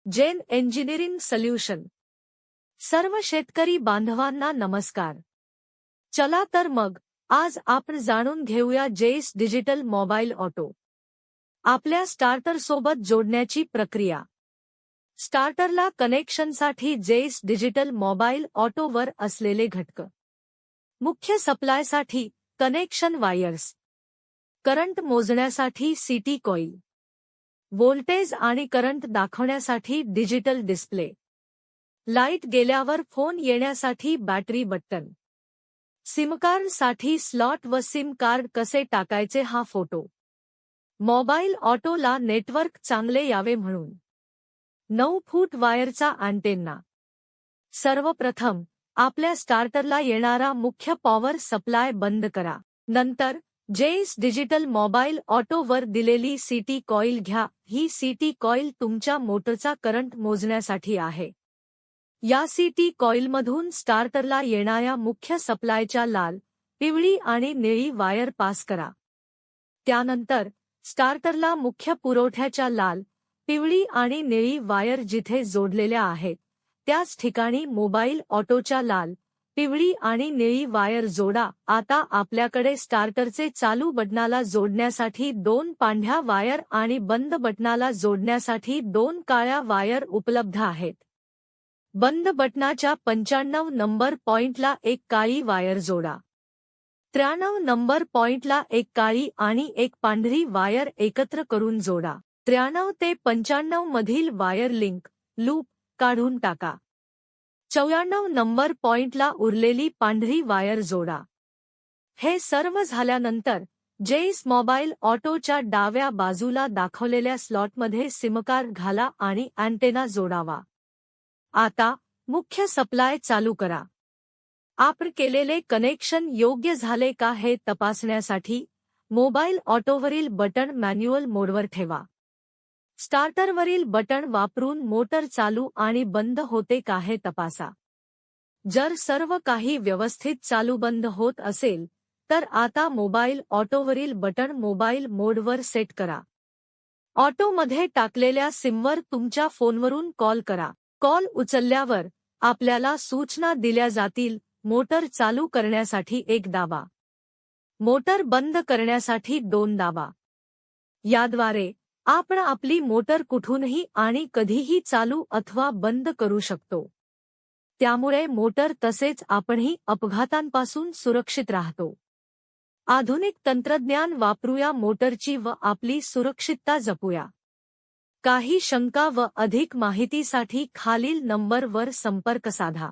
जेन engineering solution. सर्व शेतकरी बांधवांना नमस्कार. चला तर मग आज आपण जाणून घेऊया जेस डिजिटल मोबाईल ऑटो. आपल्या स्टार्टर सोबत जोडण्याची प्रक्रिया. स्टार्टरला कनेक्शनसाठी जेस डिजिटल मोबाईल ऑटो वर असलेले घटक. मुख्य सप्लायसाठी कनेक्शन वायर्स. करंट मोजण्यासाठी सीटी कॉइल. व्होल्टेज आणि करंट दाखवण्यासाठी डिजिटल डिस्प्ले. लाईट गेल्यावर फोन येण्यासाठी बॅटरी बटन. सिम कार्ड साठी स्लॉट व सिम कार्ड कसे टाकायचे हा फोटो. मोबाईल ऑटोला नेटवर्क चांगले यावे म्हणून 9 फूट वायरचा अँटेना. सर्वप्रथम आपल्या स्टार्टरला येणारा मुख्य पॉवर सप्लाय बंद करा. नंतर जेस डिजिटल मोबाईल ऑटो वर दिलेली सीटी कॉइल घ्या. ही सीटी कॉइल तुमच्या मोटरचा करंट मोजण्यासाठी आहे. या सीटी कॉइलमधून स्टार्टरला येणाऱ्या मुख्य सप्लायच्या लाल, पिवळी आणि निळी वायर पास करा. त्यानंतर स्टार्टरला मुख्य पुरवठ्याच्या लाल, पिवळी आणि निळी वायर जिथे जोडलेल्या आहेत त्याच ठिकाणी मोबाईल ऑटोच्या लाल, पिवळी आणि निळी वायर जोडा. आता आपल्याकडे स्टार्टरचे चालू बटनाला जोडण्यासाठी 2 पांढऱ्या वायर आणि बंद बटनाला जोडण्यासाठी 2 काळ्या वायर उपलब्ध आहेत. बंद बटनाच्या 95 नंबर पॉइंटला एक काळी वायर जोडा. 93 नंबर पॉइंटला एक काळी आणि एक पांढरी वायर एकत्र करून जोडा. 93 ते 95 मधील वायर लिंक, लूप काढून टाका. 94 नंबर पॉइंटला उरलेली पांढरी वायर जोडा. हे सर्व झाल्यानंतर जेस मोबाईल ऑटोच्या डाव्या बाजूला दाखवलेल्या स्लॉटमध्ये सिम कार्ड घाला आणि अँटेना जोडावा. आता मुख्य सप्लाय चालू करा. आपण केलेले कनेक्शन योग्य झाले का हे तपासण्यासाठी मोबाईल ऑटोवरील बटण मॅन्युअल मोडवर ठेवा. स्टार्टरवरील बटण वापरून मोटर चालू आणि बंद होते का हे तपासा. जर सर्व काही व्यवस्थित चालू बंद होत असेल तर आता मोबाईल ऑटोवरील बटण मोबाईल मोडवर सेट करा. ऑटोमध्ये टाकलेल्या सिमवर तुमच्या फोनवरून कॉल करा. कॉल उचलल्यावर आपल्याला सूचना दिल्या जातील. मोटर चालू करण्यासाठी 1 दाबा. मोटर बंद करण्यासाठी 2 दाबा. याद्वारे आपण आपली मोटर कुठूनही आणि कधीही चालू अथवा बंद करू शकतो. त्यामुळे मोटर तसेच आपणही अपघातांपासून सुरक्षित राहतो. आधुनिक तंत्रज्ञान वापरूया मोटरची व आपली सुरक्षितता जपूया. काही शंका व अधिक माहितीसाठी खालील नंबरवर संपर्क साधा.